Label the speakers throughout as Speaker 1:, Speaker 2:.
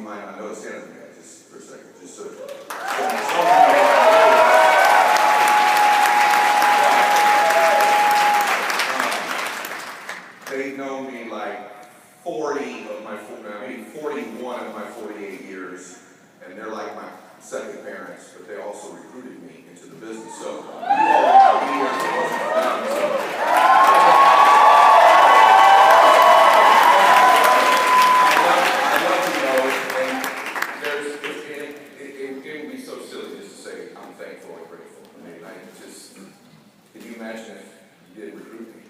Speaker 1: might not know, stand up, guys, just for a second, just so. They've known me like 41 of my 48 years, and they're like my second parents, but they also recruited me into the business. So you all be here if it wasn't for them. So. Can you imagine if you didn't recruit me?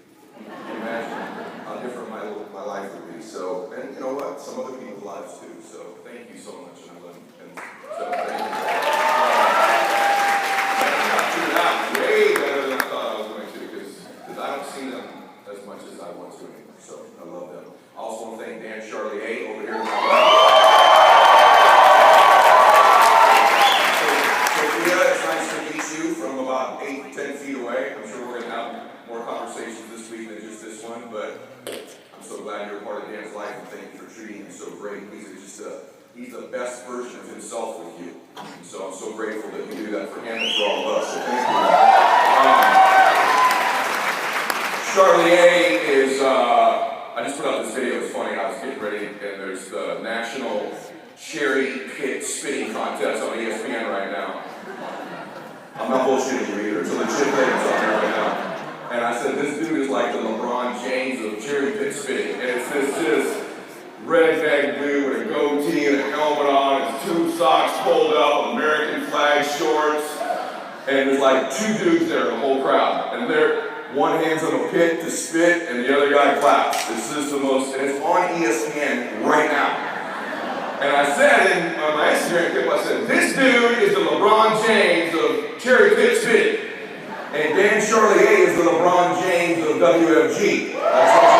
Speaker 1: Can you imagine how different my life would be? So, and you know what? Some other people's lives too. So, thank you so much, and I love you. And so, thank you. And I figured out way better than I thought I was going to, because I don't see them as much as I want to anymore. So, I love them. I also want to thank Dan, Charlie, A over here to my left. It's nice to meet you from about 8 to 10 feet away. I'm sure we're going to have more conversations this week than just this one, but I'm so glad you're a part of Dan's life, and thank you for treating him so great. He's the best version of himself with you. And so I'm so grateful that you do that for him and for all of us. So thank you. Charlie A is, I just put out this video, it's funny, I was getting ready, and there's the National Cherry Pit Spitting Contest on ESPN right now. I'm not bullshitting you either. It's a legit thing that's on there right now. And I said, this dude is like the LeBron James of cherry pit spitting. And it's this redneck dude with a goatee and a helmet on, his tube socks pulled up, American flag shorts. And there's like 2 dudes there in the whole crowd. And one hand's on a pit to spit, and the other guy claps. This is the most, and it's on ESPN right now. And I said on my Instagram clip, I said, this dude is the LeBron James of cherry pit spitting. And Dan Charlie A is the LeBron James of WFG. That's what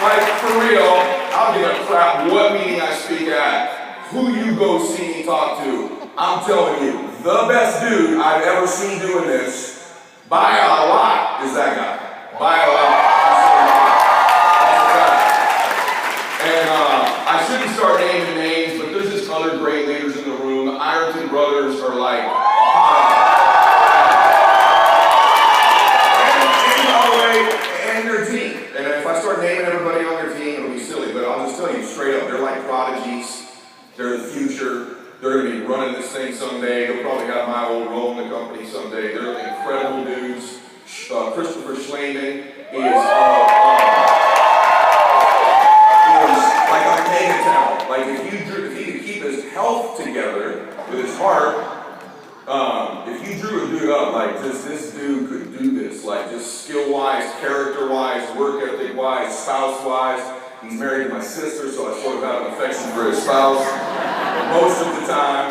Speaker 1: like, for real, I'll give a crap what meeting I speak at, who you go see me talk to. I'm telling you, the best dude I've ever seen doing this, by a lot, is that guy. By a lot. And I shouldn't start naming names, but there's just other great leaders in the room. The Ironton brothers are like, and their team. And if I start naming everybody on their team, it'll be silly, but I'll just tell you straight up, they're like prodigies. They're the future. They're going to be running this thing someday. They'll probably have my old role in the company someday. They're incredible dudes. Christopher Schleiman is like a mega talent. Like if he could keep his health together with his heart, if you drew a dude up like this dude could do this, like just skill-wise, character-wise, work ethic-wise, spouse-wise. He's married to my sister, so I sort of have an affection for his spouse. Most of the time,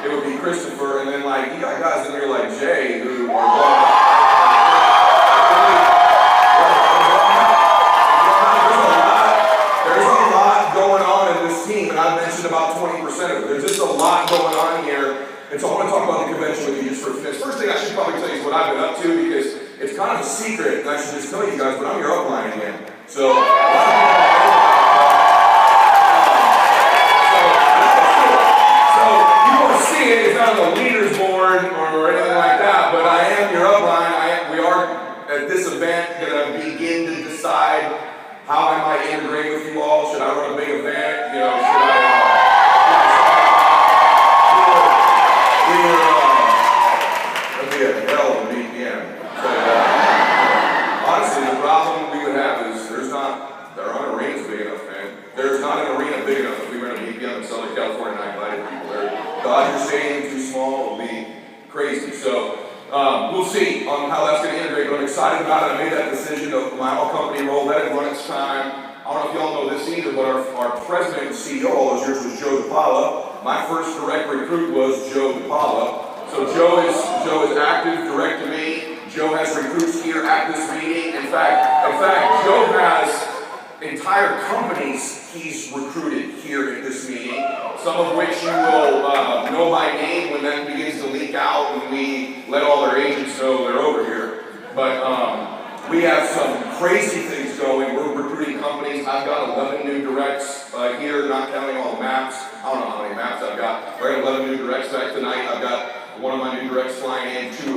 Speaker 1: it would be Christopher, and then like you got guys in here like Jay who are about 20% of it. There's just a lot going on here. And so I want to talk about the convention with you just for a minute. First thing I should probably tell you is what I've been up to, because it's kind of a secret, and I should just tell you guys, but I'm your upline again. So you won't see it. It's not on the leaders board or anything like that, but I am your upline. We are, at this event, going to begin to decide how I might integrate with you all. Should I run a big event? You know, should I... That'd be a hell of a BPM. But honestly, the problem we would have is there aren't arenas big enough, man. There's not an arena big enough if we ran a BPM in Southern California and I invited people there. Dodger Stadium too small, it'll be crazy. So we'll see on how that's going to integrate, but I'm excited about it. I made that decision of my all company role, let it run its time. I don't know if y'all know this either, but our president and CEO all those years was Joe DiPaola. My first direct recruit was Joe DiPaola. So Joe is active, direct to me. Joe has recruits here at this meeting. In fact, Joe has entire companies he's recruited here at this meeting, some of which you will know by name when that begins to leak out and we let all their agents know they're over here. But we have some crazy things going. We're recruiting companies. I've got 11 new directs here, not counting all the maps. I don't know how many maps I've got. I got 11 new directs back tonight. I've got one of my new directs flying in, two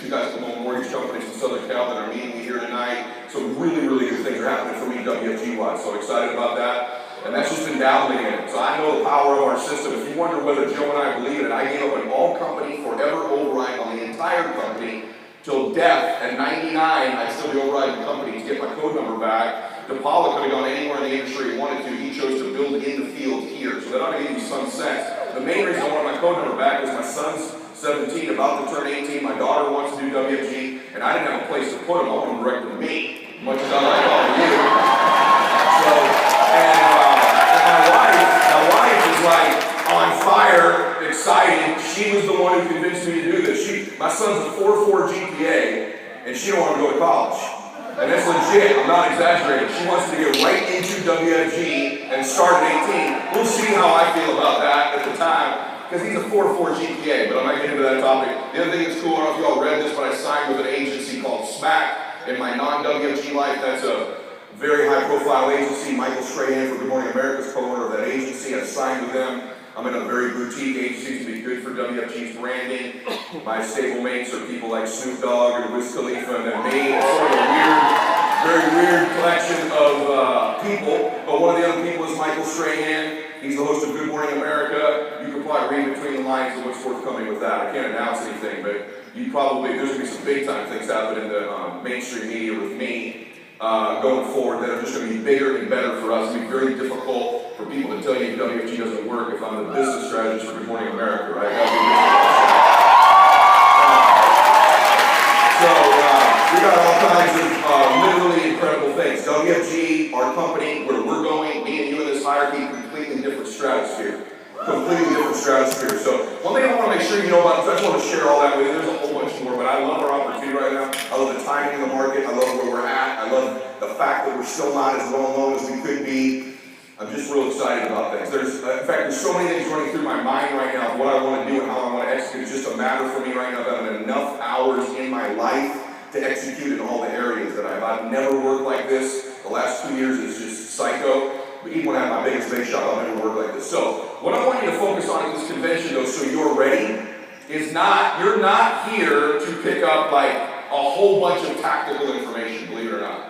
Speaker 1: guys from home mortgage companies in Southern Cal that are meeting me here tonight. So really, really good things are happening for me WFG-wise. So excited about that. And that's just been dabbling in it. So I know the power of our system. If you wonder whether Joe and I believe in it, I gave up an all-company forever override on the entire company till death. At 99, I'd still be overriding the company to get my code number back. DePaula could have gone anywhere in the industry he wanted to. He chose to build in the field here. So that ought to give you some sense. The main reason I want my code number back is my son's 17, about to turn 18. My daughter wants to do WFG, and I didn't have a place to put him. I want him direct to me, much as I like all of you. So, and my wife is like on fire, excited. She was the one who convinced me to do this. My son's a 4.4 GPA, and she don't want to go to college. And that's legit, I'm not exaggerating. She wants to get right into WFG and start at 18. We'll see how I feel about that at the time, because he's a 4.4 GPA, but I'm not getting into that topic. The other thing that's cool, I don't know if y'all read this, but I signed with an agency called SMAC in my non-WFG life. That's a very high-profile agency. Michael Strahan for Good Morning America is co-owner of that agency. I signed with them. I'm in a very boutique agency to be good for WFG's branding. My stablemates are people like Snoop Dogg or Wiz Khalifa, and then me. It's sort of a very weird collection of people. But one of the other people is Michael Strahan. He's the host of Good Morning America. You can probably read between the lines of what's forthcoming with that. I can't announce anything, but there's going to be some big time things happening in the mainstream media with me going forward that are just going to be bigger and better for us. It'll be very difficult for people to tell you WFG doesn't work if I'm the business strategist for Good Morning America, right? So we got all kinds of literally incredible things. WFG, our company, where we're going, me and you in this hierarchy, completely different stratosphere. Completely different stratosphere. So one thing I want to make sure you know about, because I just want to share all that with you. There's a whole bunch more, but I love our opportunity right now. I love the timing of the market. I love where we're at. I love the fact that we're still not as well known as we could be. I'm just real excited about things. In fact, there's so many things running through my mind right now of what I want to do and how I want to execute. It's just a matter for me right now of having enough hours in my life to execute in all the areas that I've never worked like this. The last 2 years is just psycho. But even when I have my biggest bake shop, I've never worked like this. So what I want you to focus on at this convention, though, so you're ready, is you're not here to pick up like a whole bunch of tactical information, believe it or not.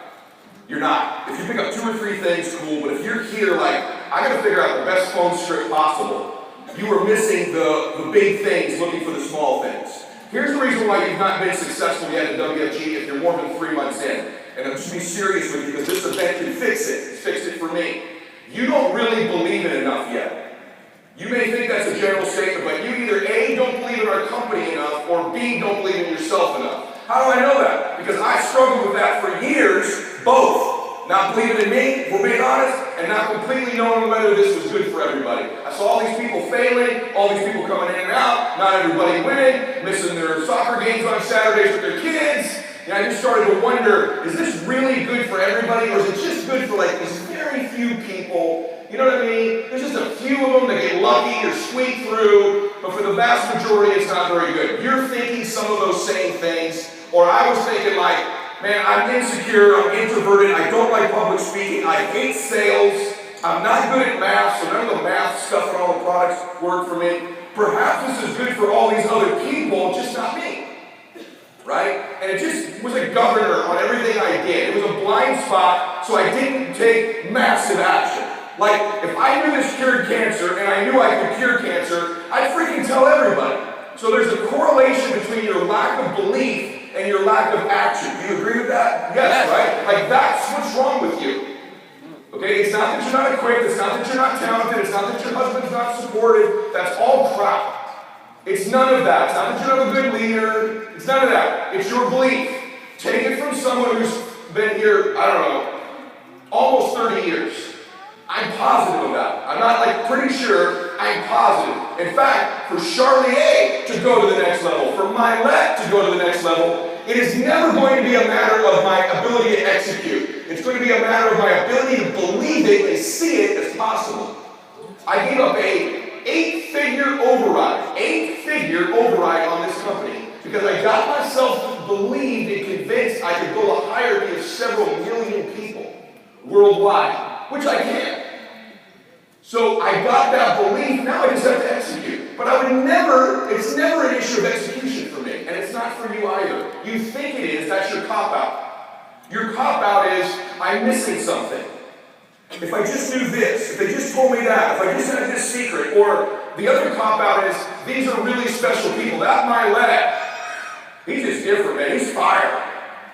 Speaker 1: You're not. If you pick up 2 or 3 things, cool, but if you're here like, I gotta figure out the best phone script possible, you are missing the big things looking for the small things. Here's the reason why you've not been successful yet at WFG if you're more than 3 months in. And I'm just being serious with you because this event can fix it. It's fixed it for me. You don't really believe it enough yet. You may think that's a general statement, but you either A, don't believe in our company enough, or B, don't believe in yourself enough. How do I know that? Because I struggled with that for years, both. Not believing in me, if we're being honest, and not completely knowing whether this was good for everybody. I saw all these people failing, all these people coming in and out, not everybody winning, missing their soccer games on Saturdays with their kids. And I just started to wonder, is this really good for everybody, or is it just good for like these very few people? You know what I mean? There's just a few of them that get lucky or squeak through, but for the vast majority, it's not very good. You're thinking some of those same things, or I was thinking like, man, I'm insecure, I'm introverted, I don't like public speaking, I hate sales, I'm not good at math, so none of the math stuff and all the products work for me. Perhaps this is good for all these other people, just not me. Right? And it just was a governor on everything I did. It was a blind spot, so I didn't take massive action. Like, if I knew this cured cancer, and I knew I could cure cancer, I'd freaking tell everybody. So there's a correlation between your lack of belief and your lack of action. Do you agree with that? Yes, right? Like, that's what's wrong with you. Okay? It's not that you're not equipped, it's not that you're not talented, it's not that your husband's not supportive. That's all crap. It's none of that. It's not that you're not a good leader. It's none of that. It's your belief. Take it from someone who's been here, I don't know, almost 30 years. I'm positive of that. I'm not like pretty sure, I'm positive. In fact, for Charlie A to go to the next level, for Mylett to go to the next level, it is never going to be a matter of my ability to execute. It's going to be a matter of my ability to believe it and see it as possible. I gave up a 8-figure override on this company because I got myself believed and convinced I could build a hierarchy of several million people worldwide, which I can. So I got that belief, now I just have to execute. But it's never an issue of execution for me, and it's not for you either. You think it is, that's your cop-out. Your cop-out is, I'm missing something. If I just knew this, if they just told me that, if I just had this secret, or the other cop-out is, these are really special people. That Mylett, he's just different, man, he's fire.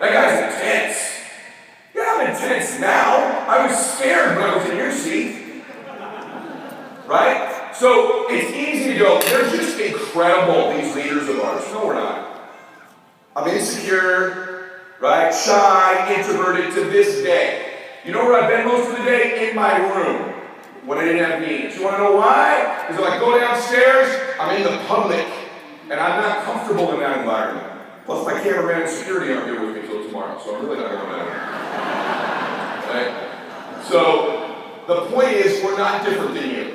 Speaker 1: That guy's intense. Yeah, I'm intense now. I was scared when I was in your seat. Right? So it's easy to go, they're just incredible, these leaders of ours. No, we're not. I'm insecure, right? Shy, introverted to this day. You know where I've been most of the day? In my room, when I didn't have meetings. You want to know why? Because if I go downstairs, I'm in the public, and I'm not comfortable in that environment. Plus my cameraman and security aren't here with me till tomorrow, so I'm really not going to matter. Right? So the point is, we're not different than you.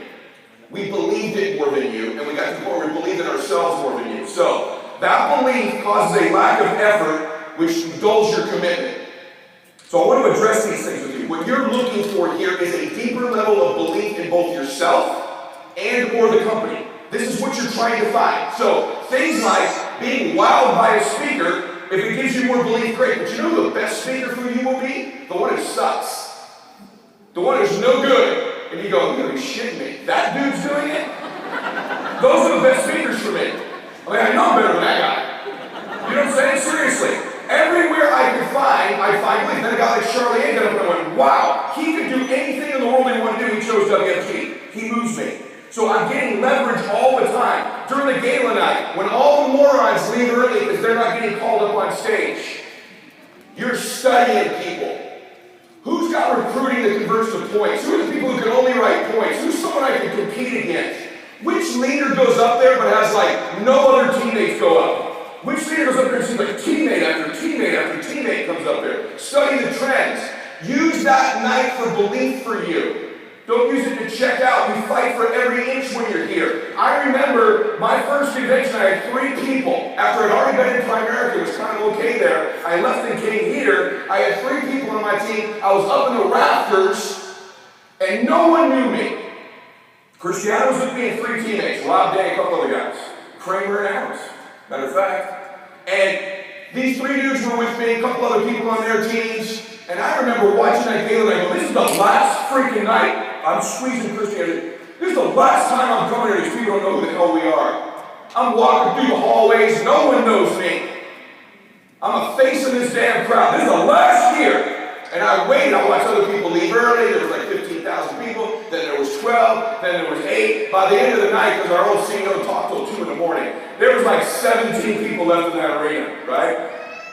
Speaker 1: We believed it more than you, and we got to the point where we believed in ourselves more than you. So that belief causes a lack of effort, which dulls your commitment. So I want to address these things with you. What you're looking for here is a deeper level of belief in both yourself and or the company. This is what you're trying to find. So things like being wowed by a speaker, if it gives you more belief, great. But you know who the best speaker for you will be? The one who sucks. The one who's no good. And you go, you're going to be shitting me. That dude's doing it? Those are the best speakers for me. I mean, I know I'm better than that guy. You know what I'm saying? Seriously. Everywhere I find belief. Then a guy like Charlie A got up and I went, wow, he could do anything in the world he wanted to do. He chose WFT. He moves me. So I'm getting leverage all the time. During the gala night, when all the morons leave early because they're not getting called up on stage, you're studying people. Who's got recruiting that converts to points? Who are the people who can only write points? Who's someone I can compete against? Which leader goes up there but has like no other teammates go up? Which leader goes up there and seems like teammate after teammate after teammate comes up there? Study the trends. Use that night for belief for you. Don't use it to check out. You fight for every inch when you're here. I remember my first convention, I had 3 people. After I'd already been in Primerica, it was kind of okay there. I left and came here. I had 3 people on my team. I was up in the rafters, and no one knew me. Cristiano was with me and 3 teammates. Rob Day, a couple other guys. Kramer and Adams, matter of fact. And these 3 dudes were with me, a couple other people on their teams. And I remember watching that gala and I go, this is the last freaking night I'm squeezing Christianity. This is the last time I'm coming here. These people don't know who the hell we are. I'm walking through the hallways. No one knows me. I'm a face in this damn crowd. This is the last year. And I waited. I watched other people leave early. There was like 15,000 people. Then there was 12. Then there was 8. By the end of the night, because our old CEO talked till 2 in the morning, there was like 17 people left in that arena, right?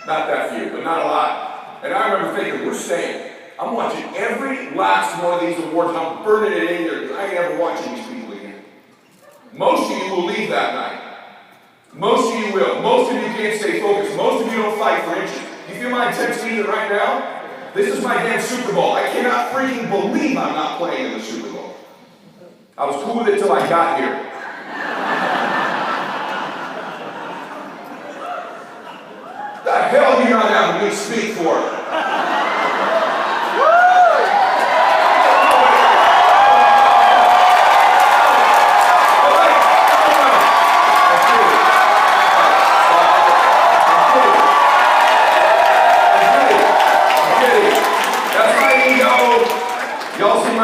Speaker 1: Not that few, but not a lot. And I remember thinking, we're staying. I'm watching every last one of these awards, and I'm burning it in here because I ain't ever watching these people again. Most of you will leave that night. Most of you will. Most of you can't stay focused. Most of you don't fight for inches. You feel my intense even right now? This is my damn Super Bowl. I cannot freaking believe I'm not playing in the Super Bowl. I was cool with it till I got here. The hell do you not have me speak for?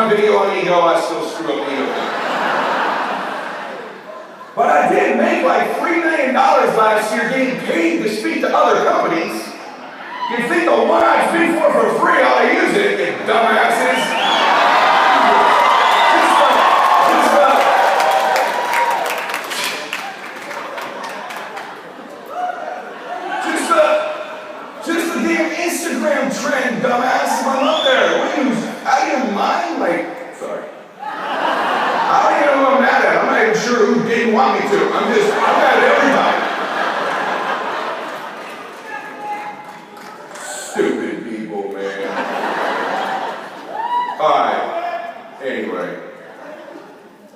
Speaker 1: Video on ego, I still screw up ego. But I did make like $3 million last year getting paid to speak to other companies. You think the one I speak for free, I ought to use it, you dumbasses. Just the damn Instagram trend, dumbasses. I'm up there. What are you? Out of your mind? Like, sorry. I don't even know who I'm mad at. I'm not even sure who didn't want me to. I'm mad at everybody. Stupid people, man. Alright. Anyway.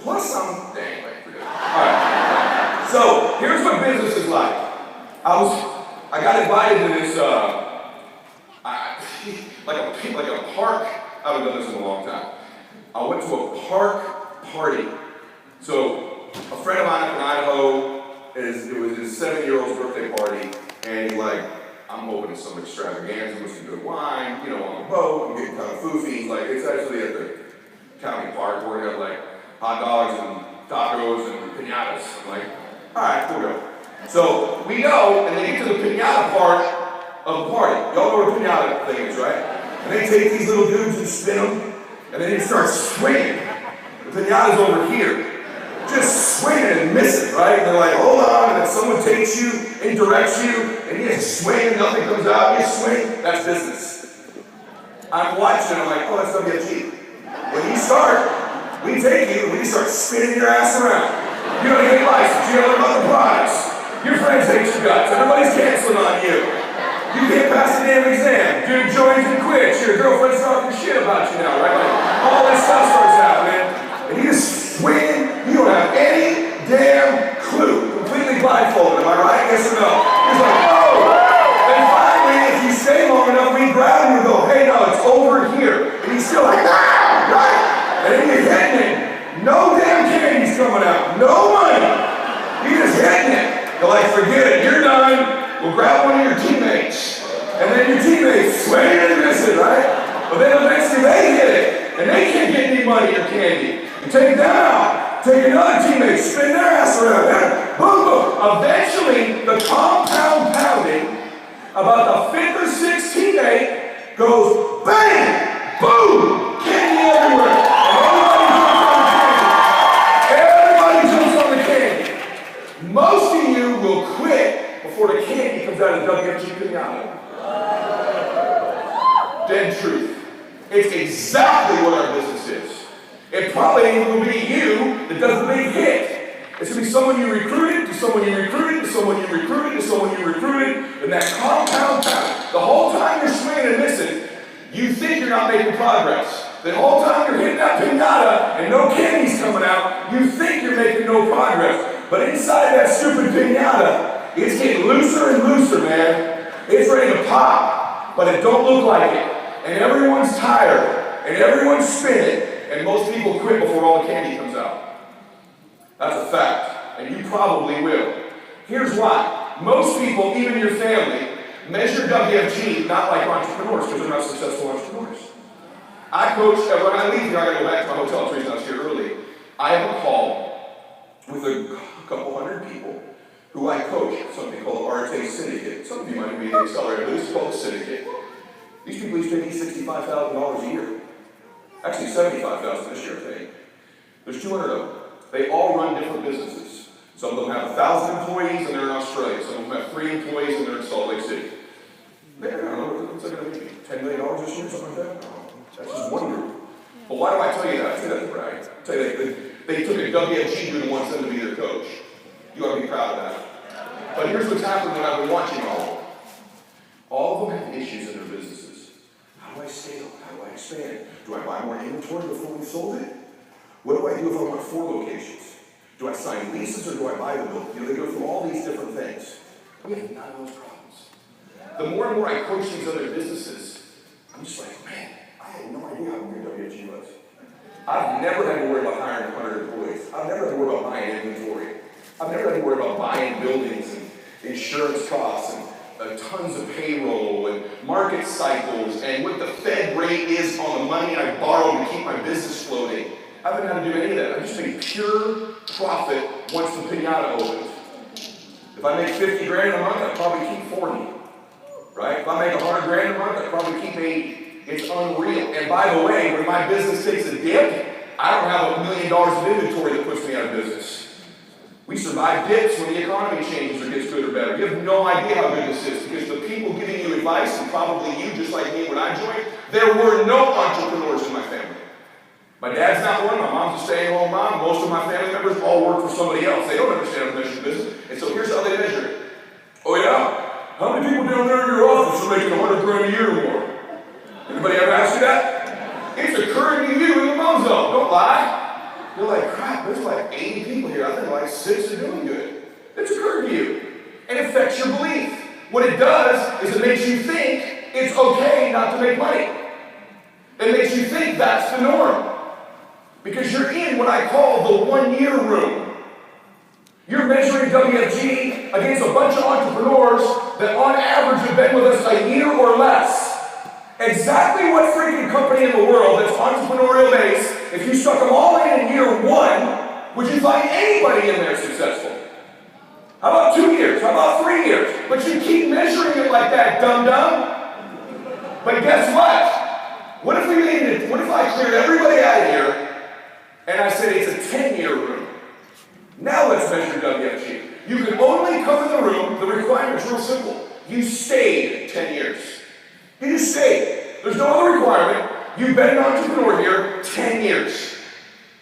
Speaker 1: Plus anyway, forget it. Alright. So, here's what business is like. I got invited to this, like a park I haven't done this in a long time. I went to a park party. So a friend of mine in Idaho, it was his 7-year-old's birthday party, and he's like, I'm hoping it's some extravaganza with some good wine, you know, on the boat, I'm getting kind of foofy. Like, it's actually at the county park where we have like hot dogs and tacos and piñatas. I'm like, all right, we'll go. So we go, and they get to the piñata part of the party. Y'all know what a piñata thing is, right? And they take these little dudes and spin them, and then they start swinging. The piñata's over here. Just swinging and missing, right? And they're like, hold on, and then someone takes you and directs you, and you just swing and nothing comes out, you swing, that's business. I'm watching, I'm like, oh, that's WFG. When you start, we take you and we start spinning your ass around. You don't get a license, you don't know about the prize. Your friends hate your guts, everybody's canceling on you. You can't pass the damn exam, dude joins and quits, your girlfriend's talking shit about you now, right? Like, all this stuff starts happening, and you just swing, you don't have any damn clue. Completely blindfolded, am I right? Yes or no? He's like, oh! And finally, if you stay long enough, we grab him and go, hey, no, it's over here. And he's still like, ah! Right? And then you're hitting it. No damn candy's coming out. No money. You're just hitting it. You're like, forget it. You're done. We'll grab one of your teammates. And then your teammates swing and miss it, right? But then eventually they hit it. And they can't get any money or candy. You take them out. Take another teammate. Spin their ass around. Then, boom, boom. Eventually, the compound pounding about the 5th or 6th teammate goes bang, boom, candy everywhere. Everybody jumps on the candy. Most of you will quit before the candy comes out of the WFG piñata. Dead truth. It's exactly what our business is. It probably will be you that does the big hit. It's going to be someone you recruited, to someone you recruited, to someone you recruited, to someone you recruited, and that compound pound. The whole time you're swinging and missing, you think you're not making progress. The whole time you're hitting that piñata and no candy's coming out, you think you're making no progress. But inside that stupid piñata, it's getting looser and looser, man. It's ready to pop, but it don't look like it. And everyone's tired, and everyone's spinning, and most people quit before all the candy comes out. That's a fact, and you probably will. Here's why. Most people, even your family, measure WFG not like entrepreneurs because they're not successful entrepreneurs. I coach, when I leave here, I gotta go back to my hotel. It's the reason I was here early. I have a call with a couple hundred people who I coach, something called the RTA Syndicate. Some of you might be the accelerator, but it's called the Syndicate. These people each pay me $65,000 a year. Actually, $75,000 this year, I think. There's 200 of them. They all run different businesses. Some of them have 1,000 employees and they're in Australia. Some of them have 3 employees and they're in Salt Lake City. I don't know, what's that going to be? $10 million this year, something like that? That's just one group. But why do I tell you that? I say that to brag. I tell you that they took a WFG group and wants them to be their coach. You ought to be proud of that. But here's what's happened when I've been watching all of them. All of them have issues in their businesses. How do I scale? How do I expand? Do I buy more inventory before we sold it? What do I do if I want 4 locations? Do I sign leases or do I buy the building? You know, they go through all these different things. We have none of those problems. The more and more I coach these other businesses, I'm just like, man, I had no idea how good WFG was. I've never had to worry about hiring 100 employees. I've never had to worry about buying inventory. I've never had to worry about buying buildings and insurance costs and tons of payroll and market cycles and what the Fed rate is on the money I borrow to keep my business floating. I haven't had to do any of that. I just make pure profit once the piñata opens. If I make 50 grand a month, I probably keep 40. Right? If I make 100 grand a month, I probably keep 80. It's unreal. And by the way, when my business takes a dip, I don't have $1 million of inventory that puts me out of business. We survive dips when the economy changes or gets good or better. You have no idea how good this is because the people giving you advice, and probably you, just like me when I joined, there were no entrepreneurs in my family. My dad's not one, my mom's a stay-at-home mom. Most of my family members all work for somebody else. They don't understand how to measure business. And so here's how they measure it. Oh yeah? How many people down there in your office are making 100 grand a year or more? Anybody ever ask you that? It's occurring to you in the mom zone. Don't lie. You're like, crap, there's like 80 people here. I think like 6 are doing good. It's occurred to you. And it affects your belief. What it does is it makes you think it's okay not to make money. It makes you think that's the norm. Because you're in what I call the 1 year room. You're measuring WFG against a bunch of entrepreneurs that on average have been with us a year or less. Exactly what freaking company in the world that's entrepreneurial based, if you stuck them all in year 1, would you find anybody in there successful? How about 2 years? How about 3 years? But you keep measuring it like that, dum-dum. But guess what? What if I cleared everybody out of here and I said it's a 10-year room? Now let's measure WFG. You can only cover the room, the requirement's real simple. You stayed 10 years. You just stayed. There's no other requirement. You've been an entrepreneur here 10 years.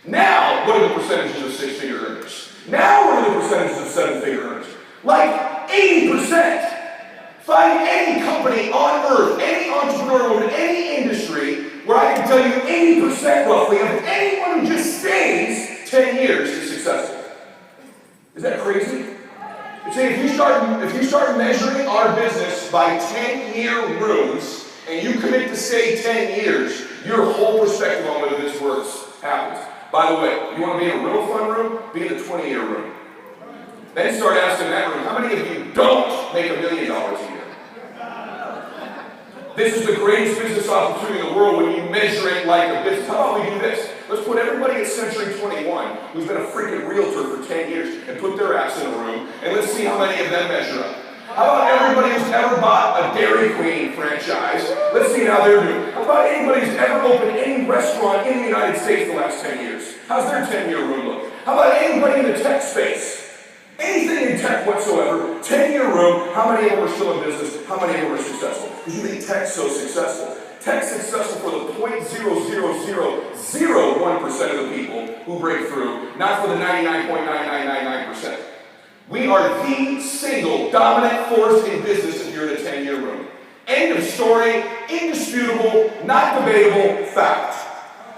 Speaker 1: Now, what are the percentages of 6-figure earners? Now, what are the percentages of 7-figure earners? Like 80%. Find any company on earth, any entrepreneur in any industry, where I can tell you 80% roughly of anyone who just stays 10 years is successful. Is that crazy? See, if you start measuring our business by 10-year rooms, and you commit to stay 10 years, your whole perspective on whether this works happens. By the way, you want to be in a real fun room? Be in the 20-year room. Then start asking that room, how many of you don't make $1 million a year? This is the greatest business opportunity in the world when you measure it like a business. How about we do this? Let's put everybody at Century 21 who's been a freaking realtor for 10 years and put their ass in a room, and let's see how many of them measure up. How about everybody who's ever bought a Dairy Queen franchise? Let's see how they're doing. How about anybody who's ever opened any restaurant in the United States the last 10 years? How's their 10-year room look? How about anybody in the tech space? Anything in tech whatsoever, 10-year room, how many of them are still in business? How many of them are successful? Because you think tech's so successful. Tech's successful for the 0.00001% of the people who break through, not for the 99.9999%. We are the single dominant force in business if you're in a 10-year room. End of story, indisputable, not debatable, fact.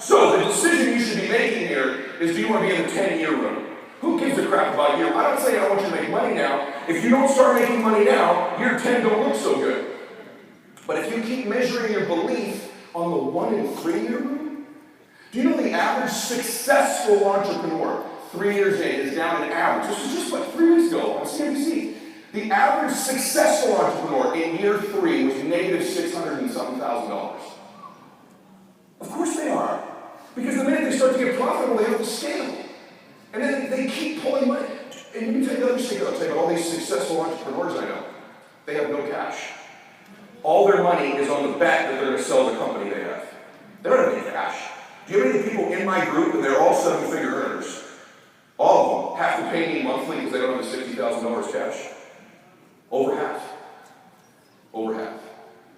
Speaker 1: So the decision you should be making here is, do you want to be in the 10-year room? Who gives a crap about you? I'm not saying I want you to make money now. If you don't start making money now, year 10 don't look so good. But if you keep measuring your belief on the 1 and 3 year room, do you know the average successful entrepreneur 3 years in is down an average? This was just like 3 weeks ago on CNBC. The average successful entrepreneur in year 3 was negative $600 and something thousand. Of course they are. Because the minute they start to get profitable, they have to scale. And then they keep pulling money. And let me tell you the other secret. I'll tell you about all these successful entrepreneurs I know. They have no cash. All their money is on the bet that they're going to sell the company they have. They don't have any cash. Do you have any people in my group, and they're all 7-figure earners? All of them have to pay me monthly because they don't have the $60,000 cash? Over half. Over half.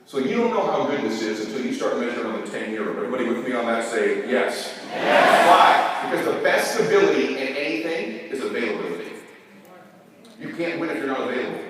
Speaker 1: So you don't know how good this is until you start measuring on the 10-year. Everybody with me on that say yes. Yes. Why? Because the best ability in anything is availability. You can't win if you're not available.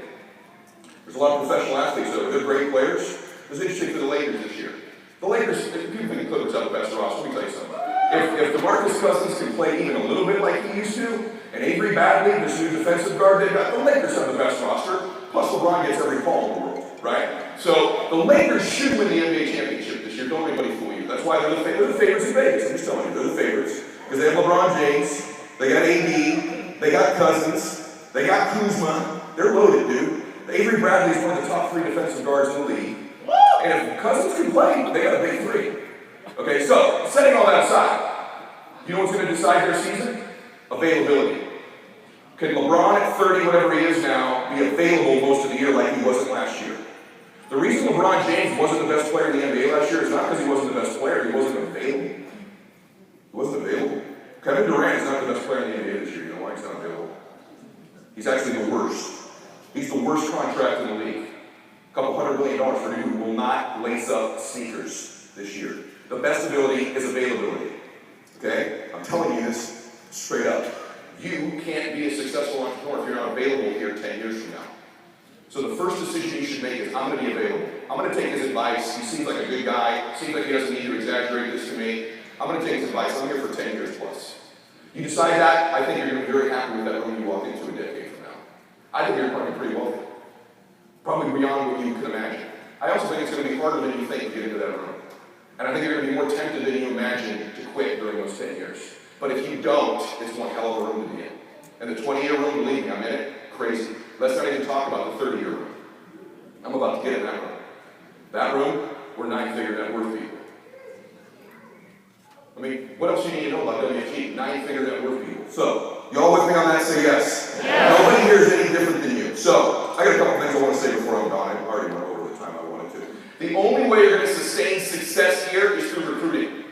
Speaker 1: There's a lot of professional athletes that are good, great players. It was interesting for the Lakers this year. The Lakers, people think the Clippers have the best roster. Let me tell you something. If DeMarcus Cousins can play even a little bit like he used to, and Avery Bradley, this new defensive guard they've got, the Lakers have the best roster. Plus LeBron gets every call in the world, right? So the Lakers should win the NBA championship this year. Don't anybody fool you. That's why they're the favorites in Vegas. I'm just telling you, they're the favorites. Because they have LeBron James, they got AD, they got Cousins, they got Kuzma. They're loaded, dude. Avery Bradley is one of the top 3 defensive guards in the league. And if Cousins can play, they got a big 3. Okay, so setting all that aside, you know what's going to decide their season? Availability. Can LeBron at 30, whatever he is now, be available most of the year like he wasn't last year? The reason LeBron James wasn't the best player in the NBA last year is not because he wasn't the best player, he wasn't available. He wasn't available. Kevin Durant is not the best player in the NBA this year. You know why he's not available? He's actually the worst. He's the worst contract in the league. A couple $100 million for him who will not lace up sneakers this year. The best ability is availability. Okay? I'm telling you this straight up. You can't be a successful entrepreneur if you're not available here 10 years from now. So the first decision you should make is, I'm going to be available. I'm going to take his advice. He seems like a good guy. Seems like he doesn't need to exaggerate this to me. I'm going to take his advice. I'm here for 10 years plus. You decide that, I think you're going to be very happy with that room you walk into a decade from now. I think you're probably pretty wealthy. Probably beyond what you could imagine. I also think it's going to be harder than you think to get into that room. And I think you're going to be more tempted than you imagine to quit during those 10 years. But if you don't, it's one hell of a room to be in. And the 20-year room, believe me, I'm in it, crazy. Let's not even talk about the 30-year room. I'm about to get in that room. That room, we're 9-figure net worth people. I mean, what else do you need to know about WFG? 9-figure net worth people. So, y'all with me on that? Say yes. Yeah. Nobody here is any different than you. So, I got a couple things I want to say before I'm gone. I've already run over the time I wanted to. The only way you're going to sustain success here is through recruiting.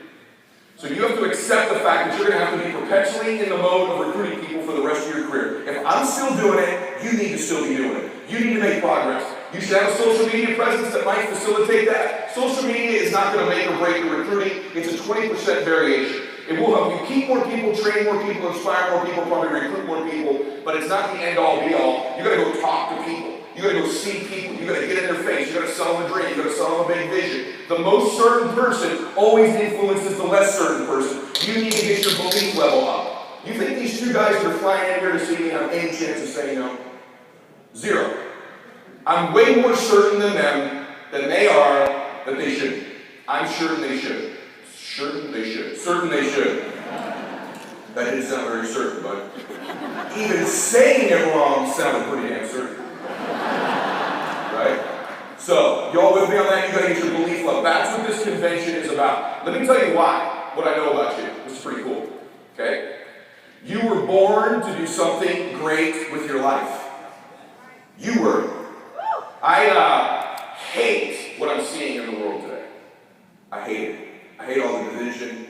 Speaker 1: So you have to accept the fact that you're going to have to be perpetually in the mode of recruiting people for the rest of your career. If I'm still doing it, you need to still be doing it. You need to make progress. You should have a social media presence that might facilitate that. Social media is not going to make or break your recruiting. It's a 20% variation. It will help you keep more people, train more people, inspire more people, probably recruit more people, but it's not the end-all, be-all. You got to go talk to people. You got to go see people. You got to get in their face. You got to sell them a dream. You got to sell them a big vision. The most certain person always influences the less certain person. You need to get your belief level up. You think these two guys that are flying in here to see me have any chance of saying no? Zero. I'm way more certain than them than they are that they shouldn't. I'm certain they should. Certain they should. Certain they should. That didn't sound very certain, but even saying it wrong sounded pretty damn certain. Right? So, y'all with me on that? You gotta get your belief level. That's what this convention is about. Let me tell you why, what I know about you. This is pretty cool. Okay? You were born to do something great with your life. You were. I hate what I'm seeing in the world today. I hate it. I hate all the division.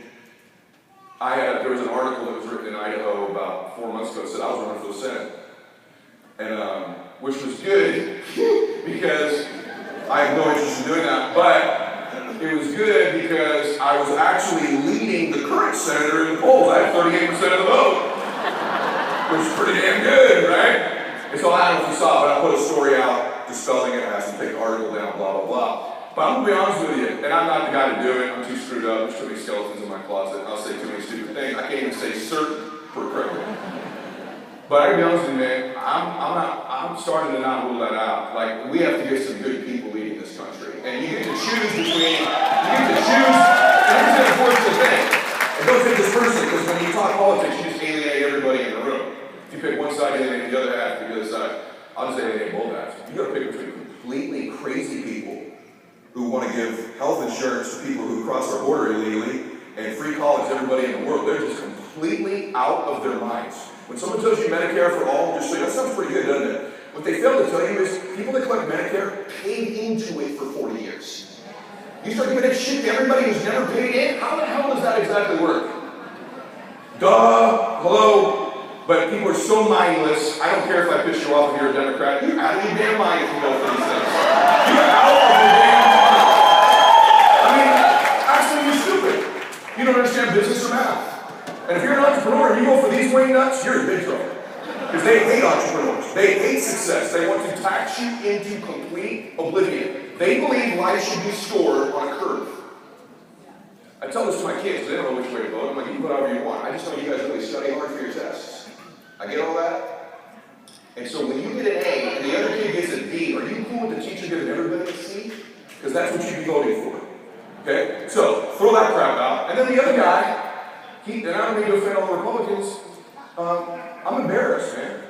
Speaker 1: There was an article that was written in Idaho about 4 months ago that said I was running for the Senate. And, which was good because I have no interest in doing that, but it was good because I was actually leading the current senator in the polls. I had 38% of the vote, which is pretty damn good, right? And so I don't know if you saw, but I put a story out dispelling it. I asked them to take the article down, blah, blah, blah. But I'm going to be honest with you, and I'm not the guy to do it. I'm too screwed up. There's too many skeletons in my closet. I'll say too many stupid things. I can't even say certain for a criminal. But I can be honest with you, man, I'm starting to not rule that out. Like, we have to get some good people leading this country. And you get to choose between, and here's the unfortunate thing. And don't take this personally, because when you talk politics, you just alienate everybody in the room. If you pick one side, alienate the other half, the other side, I'll just alienate both halves. You gotta pick between completely crazy people who want to give health insurance to people who cross our border illegally and free college to everybody in the world. They're just completely out of their minds. When someone tells you Medicare for all, just say, that sounds pretty good, doesn't it? What they fail to tell you is people that collect Medicare paid into it for 40 years. You start giving that shit to everybody who's never paid in? How the hell does that exactly work? Duh, hello, but people are so mindless. I don't care if I piss you off if you're a Democrat. You're out of your damn mind if you go for these things. You're out of your damn mind. I mean, actually, you're stupid. You don't understand business or math. And if you're an entrepreneur and you go for these wing nuts, you're in big trouble. Because they hate entrepreneurs. They hate success. They want to tax you into complete oblivion. They believe life should be scored on a curve. I tell this to my kids. They don't know which way to vote. I'm like, you can vote however you want. I just know you guys really study hard for your tests. I get all that. And so when you get an A and the other kid gets a D, are you cool with the teacher giving everybody a C? Because that's what you'd be voting for. Okay? So, throw that crap out. And then the other guy, and I don't mean to offend all the Republicans, I'm embarrassed, man.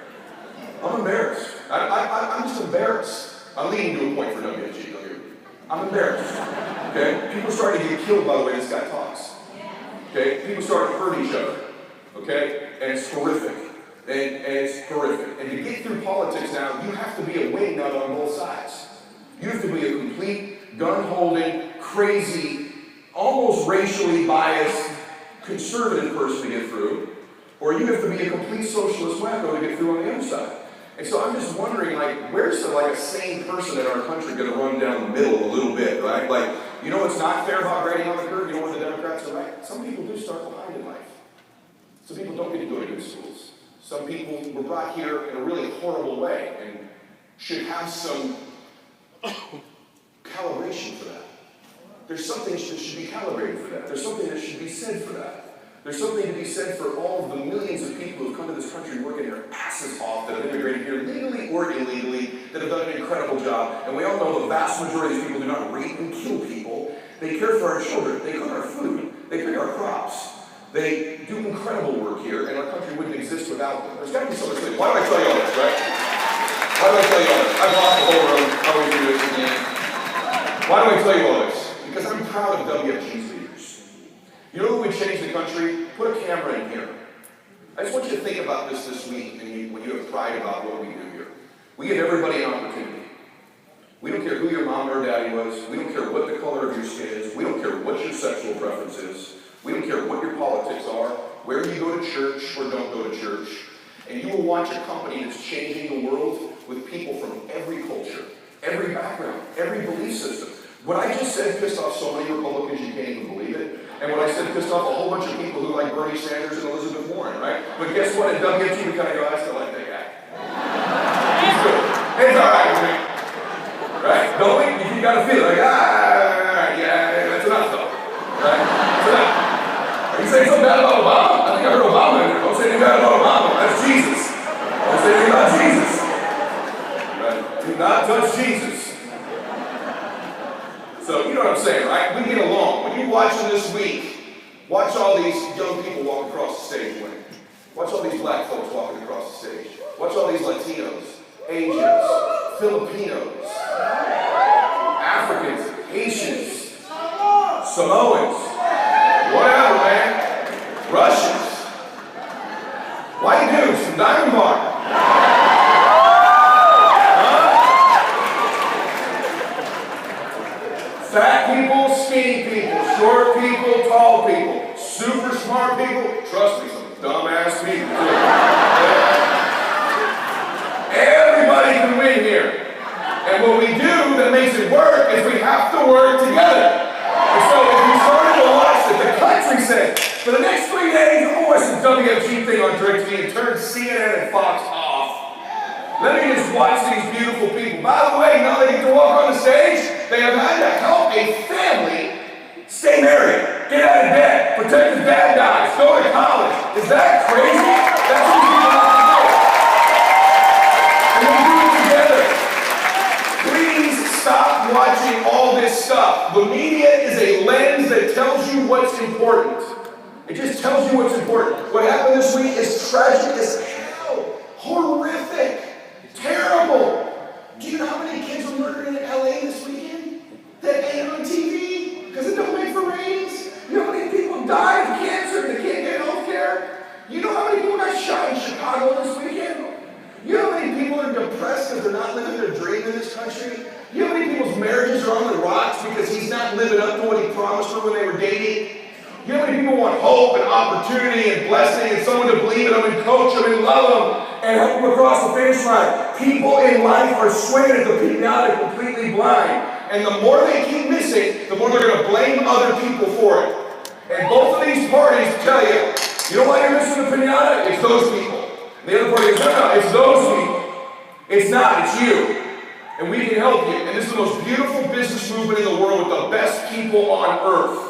Speaker 1: I'm embarrassed. I'm just embarrassed. I'm leading to a point for WFG. I'm embarrassed. Okay? People are starting to get killed by the way this guy talks. Okay? People start to hurt each other. Okay? And it's horrific. And it's horrific. And to get through politics now, you have to be a wing nut on both sides. You have to be a complete, gun-holding, crazy, almost racially biased, conservative person to get through, or you have to be a complete socialist wacko to get through on the other side. And so I'm just wondering, like, where's a sane person in our country going to run down the middle a little bit, right? Like, you know what's not fair about grading on the curve? You know what the Democrats are right? Some people do start behind in life. Some people don't get to go to good schools. Some people were brought here in a really horrible way and should have some calibration for that. There's something that should be calibrated for that. There's something that should be said for that. There's something to be said for all of the millions of people who have come to this country working their asses off, that have immigrated here legally or illegally, that have done an incredible job. And we all know the vast majority of these people do not rape and kill people. They care for our children. They cook our food. They pick our crops. They do incredible work here, and our country wouldn't exist without them. There's got to be so much things. Why do I tell you all this, right? Why do I tell you all this? I've lost the whole room. I always do this again. Why do I tell you all this? Because I'm proud of WFG's leaders. You know who would change the country? Put a camera in here. I just want you to think about this week and when you have pride about what we do here. We give everybody an opportunity. We don't care who your mom or daddy was. We don't care what the color of your skin is. We don't care what your sexual preference is. We don't care what your politics are, where you go to church or don't go to church. And you will watch a company that's changing the world with people from every culture, every background, every belief system. What I just said pissed off so many Republicans you can't even believe it. And what I said pissed off a whole bunch of people who like Bernie Sanders and Elizabeth Warren, right? But guess what? At WFG, we kind of go, I still like that guy. He's good. It's all right with me. Right? Don't we? You got to feel like, yeah, that's enough though. Right? That's enough. Are you saying something bad about Obama? I think I heard Obama in there. Don't say anything bad about Obama. That's Jesus. Don't say anything about Jesus. Right? Do not touch Jesus. So, you know what I'm saying, right? We get along. When you're watching this week, watch all these young people walk across the stage winning. Watch all these black folks walking across the stage. Watch all these Latinos, Asians, Filipinos, Africans, Haitians, Samoans, whatever, man. Russians, white dudes from Diamond Bar. Fat people, skinny people, short people, tall people, super smart people, trust me, some dumbass people too. Everybody can win here. And what we do that makes it work is we have to work together. And so if you started to watch that the country said, for the next 3 days, I'm going to watch this WFG thing on DirecTV and turn CNN and Fox off. Let me just watch these beautiful people. By the way, now they get to walk on the stage, they have had to help a family stay married, get out of debt, protect his bad guys, go to college. Is that crazy? That's what people have to do. And we do it together. Please stop watching all this stuff. The media is a lens that tells you what's important. It just tells you what's important. What happened this week is tragic as hell. Horrific. Terrible. Do you know how many kids were murdered in LA this weekend? That ain't on TV because it don't make for ratings. You know how many people died of cancer and they can't get health care? You know how many people got shot in Chicago this weekend? You know how many people are depressed because they're not living their dream in this country? You know how many people's marriages are on the rocks because he's not living up to what he promised her when they were dating? You know how many people want hope and opportunity and blessing and someone to believe in them and coach them and love them and help them across the finish line? People in life are swinging at the pinata completely blind. And the more they keep missing, the more they're going to blame other people for it. And both of these parties tell you, you know why you're missing the pinata? It's those people. And the other party goes, no, it's those people. It's not, it's you. And we can help you. And this is the most beautiful business movement in the world with the best people on earth.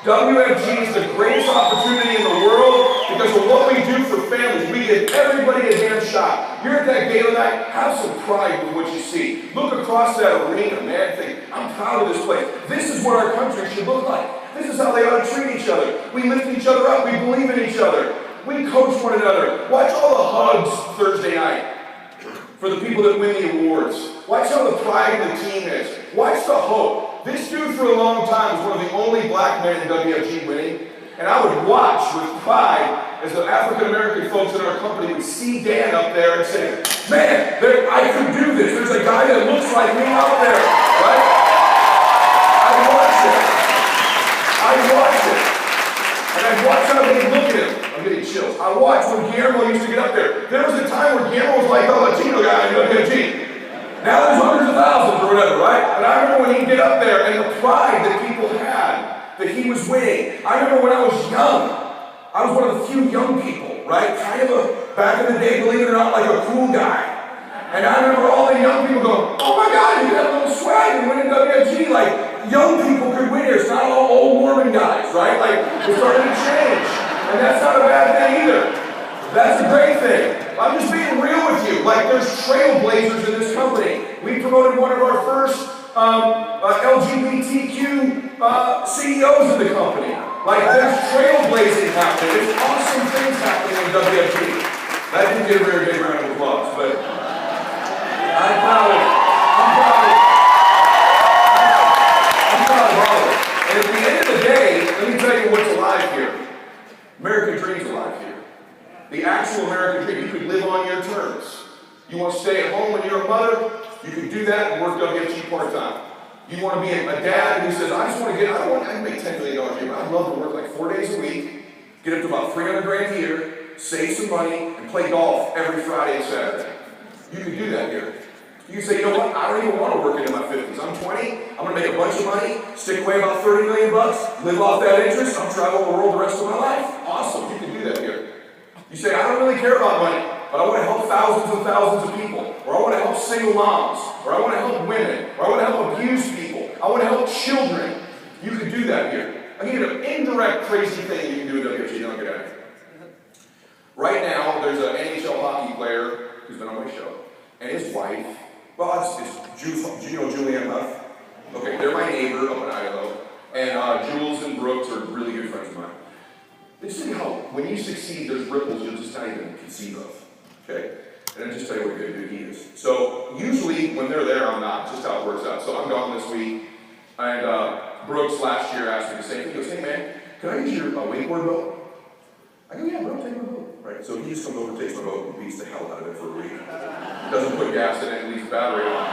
Speaker 1: WFG is the greatest opportunity in the world because of what we do for families. We give everybody a damn shot. You're at that gala night, have some pride with what you see. Look across that arena, man, think, I'm proud of this place. This is what our country should look like. This is how they ought to treat each other. We lift each other up. We believe in each other. We coach one another. Watch all the hugs Thursday night for the people that win the awards. Watch how the pride of the team is. Watch the hope. This dude for a long time was one of the only black men in WFG winning, and I would watch with pride as the African-American folks in our company would see Dan up there and say, man, I could do this. There's a guy that looks like me out there, right? I'd watch it. And I'd watch how they look at him. I'm getting chills. I watched when Guillermo used to get up there. There was a time where Guillermo was like the Latino guy in WFG. Now there's hundreds of thousands or whatever, right? But I remember when he'd get up there and the pride that people had, that he was winning. I remember when I was young, I was one of the few young people, right? Kind of back in the day, believe it or not, like a cool guy. And I remember all the young people going, oh my God, you got a little swag and winning WFG. Like, young people could win here. It's not all old Mormon guys, right? Like, it's starting to change. And that's not a bad thing either. That's a great thing. I'm just being real with you. Like, there's trailblazers in this company. We promoted one of our first LGBTQ CEOs of the company. Like, there's trailblazing happening. There's awesome things happening in WFG. That didn't get a very big round of applause, but I'm proud of it. I'm proud of all of it. And at the end of the day, let me tell you what's alive here. American dream's alive here. The actual American dream. You could live on your terms. You want to stay at home when you're a mother, you can do that and work WFG part-time. You want to be a dad who says, I can make $10 million a year, but I'd love to work like 4 days a week, get up to about $300 grand a year, save some money, and play golf every Friday and Saturday. You can do that here. You can say, you know what, I don't even want to work into my 50s. I'm 20, I'm going to make a bunch of money, stick away about 30 million bucks, live off that interest, I'll travel the world the rest of my life. Awesome, you can do that here. You say, I don't really care about money, but I want to help thousands and thousands of people, or I want to help single moms, or I want to help women, or I want to help abused people, I want to help children. You can do that here. I'll give you an indirect crazy thing you can do with WFG, don't get out of here. Right now, there's an NHL hockey player who's been on my show, and his wife, well, it's Jules, do you know Julianne Huff? Okay, they're my neighbor up in Idaho, and Jules and Brooks are really good friends of mine. They say how when you succeed, there's ripples you'll just not even conceive of. Okay? And I'll just tell you what a good dude he is. So usually when they're there, I'm not. Just how it works out. So I'm gone this week, and Brooks last year asked me the same thing. He goes, hey man, can I use your wakeboard boat? I go, yeah, bro, take my boat. Right? So he just comes over, takes my boat, and beats the hell out of it for a week. Doesn't put gas in it, and leaves battery on.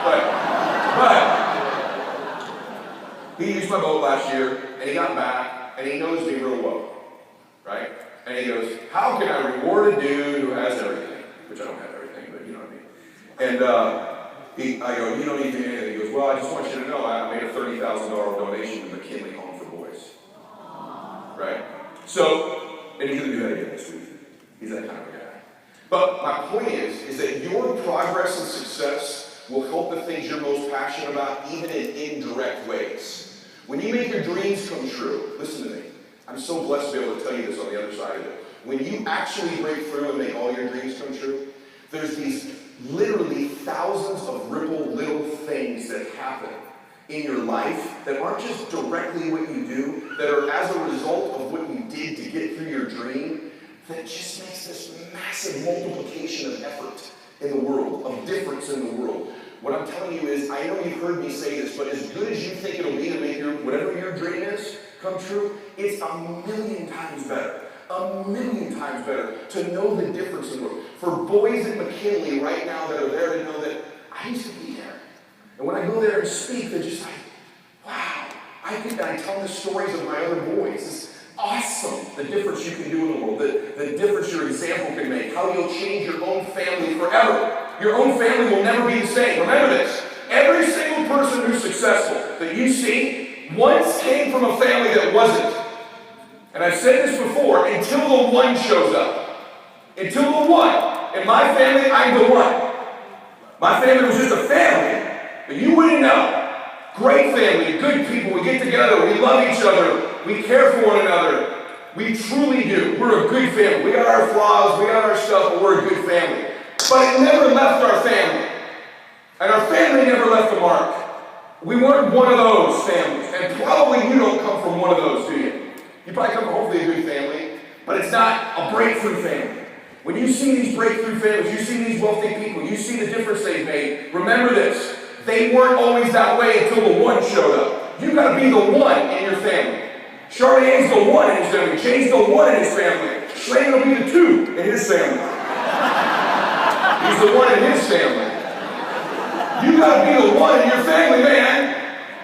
Speaker 1: But he used my boat last year, and he got back, and he knows me real well. Right? And he goes, how can I reward a dude who has everything? Which I don't have everything, but you know what I mean. And I go, you don't need to do anything. He goes, well, I just want you to know I made a $30,000 donation to McKinley Home for Boys. Right? So, and he's going to do that again this week. He's that kind of a guy. But my point is that your progress and success will help the things you're most passionate about, even in indirect ways. When you make your dreams come true, listen to me. I'm so blessed to be able to tell you this on the other side of it. When you actually break through and make all your dreams come true, there's these literally thousands of ripple little things that happen in your life that aren't just directly what you do, that are as a result of what you did to get through your dream, that just makes this massive multiplication of effort in the world, of difference in the world. What I'm telling you is, I know you've heard me say this, but as good as you think it'll be to make whatever your dream is come true, it's a million times better to know the difference in the world. For boys at McKinley right now that are there to know that I used to be there. And when I go there and speak, they're just like, wow, I tell the stories of my other boys. It's awesome, the difference you can do in the world, the difference your example can make, how you'll change your own family forever. Your own family will never be the same. Remember this. Every single person who's successful that you see once came from a family that wasn't. And I've said this before, until the one shows up. Until the one. In my family, I'm the one. My family was just a family, but you wouldn't know. Great family, good people, we get together, we love each other, we care for one another. We truly do. We're a good family. We got our flaws, we got our stuff, but we're a good family. But it never left our family. And our family never left a mark. We weren't one of those families. And probably you don't come from one of those, do you? You probably come from hopefully a good family, but it's not a breakthrough family. When you see these breakthrough families, you see these wealthy people, you see the difference they've made, remember this. They weren't always that way until the one showed up. You got to be the one in your family. Charlie's the one in his family. Jay's the one in his family. Shane will be the two in his family. He's the one in his family. You got to be the one in your family, man.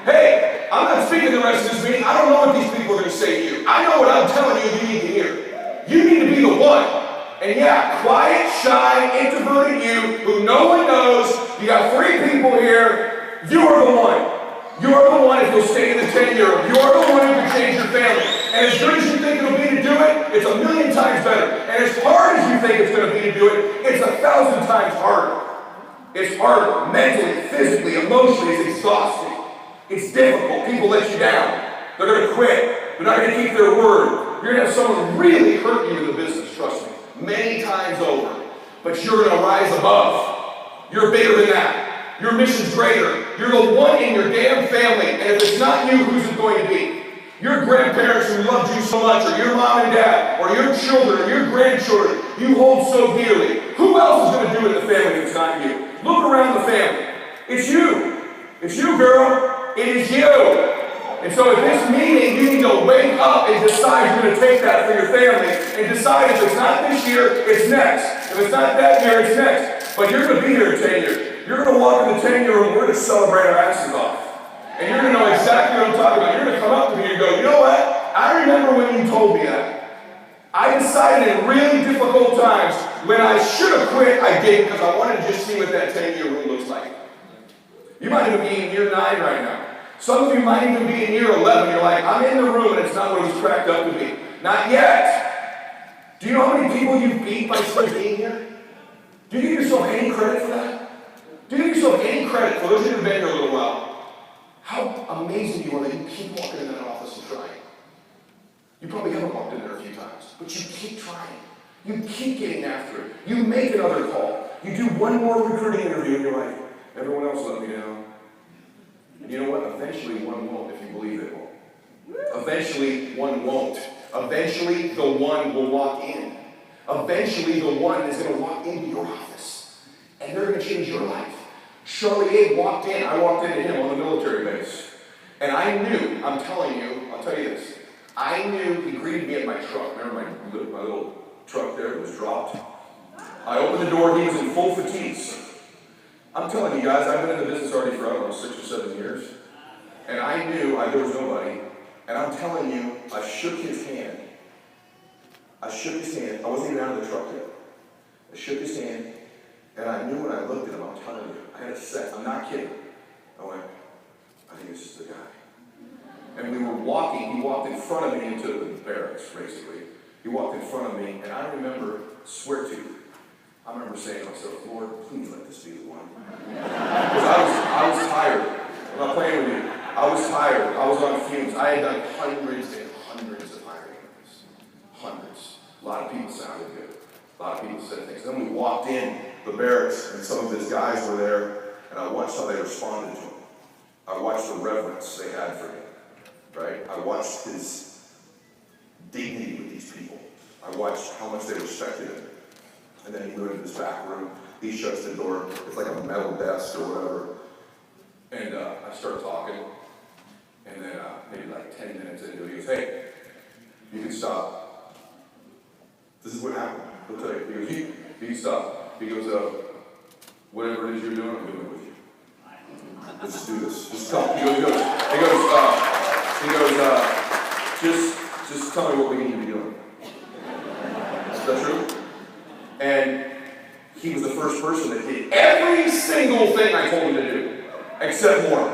Speaker 1: Hey, I'm not speaking the rest of this meeting. I don't know what these people are going to say to you. I know what I'm telling you need to hear. You need to be the one. And yeah, quiet, shy, introverted you, who no one knows, you got 3 people here, you are the one. You are the one if you'll stay in the 10-year. You are the one who can change your family. And as good as you think it'll be to do it, it's a million times better. And as hard as you think it's going to be to do it, it's 1,000 times harder. It's harder, mentally, physically, emotionally, it's exhausting. It's difficult. People let you down. They're going to quit. They're not going to keep their word. You're going to have someone really hurt you in the business, trust me. Many times over. But you're going to rise above. You're bigger than that. Your mission's greater. You're the one in your damn family, and if it's not you, who's it going to be? Your grandparents who loved you so much, or your mom and dad, or your children, or your grandchildren you hold so dearly. Who else is going to do it in the family if it's not you? Look around the family. It's you. It's you, girl. It is you. And so at this meeting, you need to wake up and decide you're going to take that for your family, and decide if it's not this year, it's next. If it's not that year, it's next. But you're going to be here in 10 years. You're going to walk in the 10-year room, we're going to celebrate our asses off. And you're going to know exactly what I'm talking about. You're going to come up to me and go, you know what? I remember when you told me that. I decided in really difficult times, when I should have quit, I did, because I wanted to just see what that 10-year room looks like. You might even be in year 9 right now. Some of you might even be in year 11. You're like, I'm in the room and it's not what it was cracked up to be. Not yet. Do you know how many people you beat by still being here? Do you give yourself any credit for that? Do you give yourself any credit for those who have been here a little while? How amazing you are that you keep walking in that office and trying. You probably haven't walked in there a few times, but you keep trying. You keep getting after it. You make another call. You do one more recruiting interview and you're like, everyone else let me down. And you know what? Eventually one won't, if you believe it won't. Eventually one won't. Eventually the one will walk in. Eventually the one is going to walk into your office. And they're going to change your life. Charlie Abe walked in. I walked into him on the military base. And I knew, I'm telling you, I'll tell you this. I knew he greeted me at my truck. Remember my little truck there that was dropped? I opened the door. He was in full fatigues. I'm telling you guys, I've been in the business already for, I don't know, 6 or 7 years. And I knew there was nobody. And I'm telling you, I shook his hand. I shook his hand. I wasn't even out of the truck yet. I shook his hand. And I knew when I looked at him, I'm telling you, I had a set. I'm not kidding. I went, I think this is the guy. And we were walking. He walked in front of me into the barracks, basically. He walked in front of me, and I remember, swear to you, I remember saying to myself, Lord, please let this be the one. Because I was tired. I'm not playing with you. I was tired. I was on fumes. I had done hundreds and hundreds of hiring interviews. Hundreds. A lot of people sounded good. A lot of people said things. Then we walked in the barracks, and some of his guys were there, and I watched how they responded to him. I watched the reverence they had for him, right? I watched his dignity with these people. I watched how much they respected him. And then he moved into this back room. He shuts the door. It's like a metal desk or whatever. And I start talking. And then maybe like 10 minutes into it, he goes, hey, you can stop. This is what happened. He'll tell you. He goes, you can stop. He goes, whatever it is you're doing, I'm doing it with you. Let's just do this. Just tell me. Just tell me what we need to be doing. Is that true? And he was the first person that did every single thing I told him to do, except more.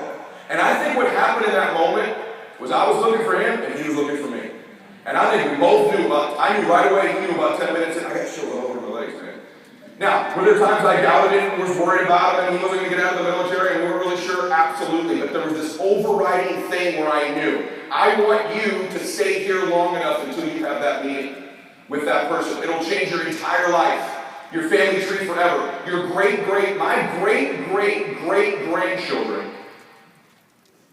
Speaker 1: And I think what happened in that moment was I was looking for him and he was looking for me. And I think we both knew I knew right away, he knew about 10 minutes in, I got chills all over my legs, man. Now, were there times I doubted him, was worried about him, and he wasn't going to get out of the military, and we weren't really sure? Absolutely. But there was this overriding thing where I knew, I want you to stay here long enough until you have that meeting with that person. It'll change your entire life, your family tree forever. My great-great-great-great-grandchildren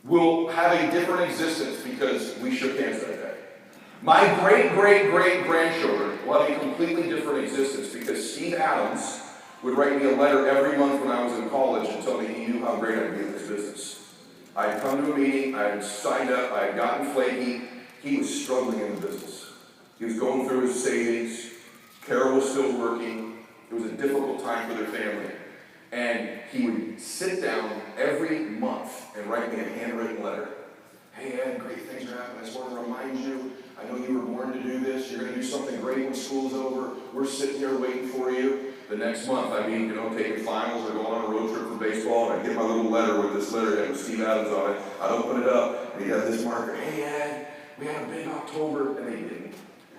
Speaker 1: will have a different existence because we shook hands that day. My great-great-great-grandchildren will have a completely different existence because Steve Adams would write me a letter every month when I was in college and tell me he knew how great I'd be in this business. I had come to a meeting, I had signed up, I had gotten flaky. He was struggling in the business. He was going through his savings. Carol was still working. It was a difficult time for their family. And he would sit down every month and write me a handwritten letter. Hey, Ed, great things are happening. I just want to remind you, I know you were born to do this. You're going to do something great when school's over. We're sitting here waiting for you. The next month, taking finals or going on a road trip for baseball, and I'd get my little letter with this letterhead with Steve Adams on it. I'd open it up, and he'd have this marker. Hey, Ed, we had a big October. And they didn't.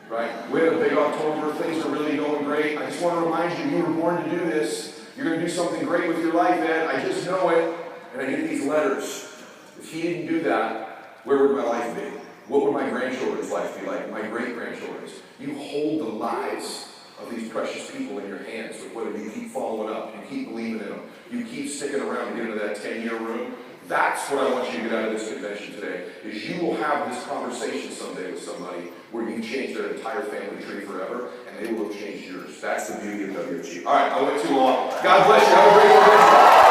Speaker 1: Right? We had a big October. Things are really going great. I just want to remind you, you were born to do this. You're going to do something great with your life, Ed. I just know it. And I get these letters. If he didn't do that, where would my life be? What would my grandchildren's life be like? My great-grandchildren's. You hold the lives of these precious people in your hands. Whether you keep following up, you keep believing in them, you keep sticking around to get into that 10-year room, That's what I want you to get out of this convention today, is you will have this conversation someday with somebody where you change their entire family tree forever, and they will have changed yours. That's the beauty of WFG. All right, I went too long. God bless you. Have a great day.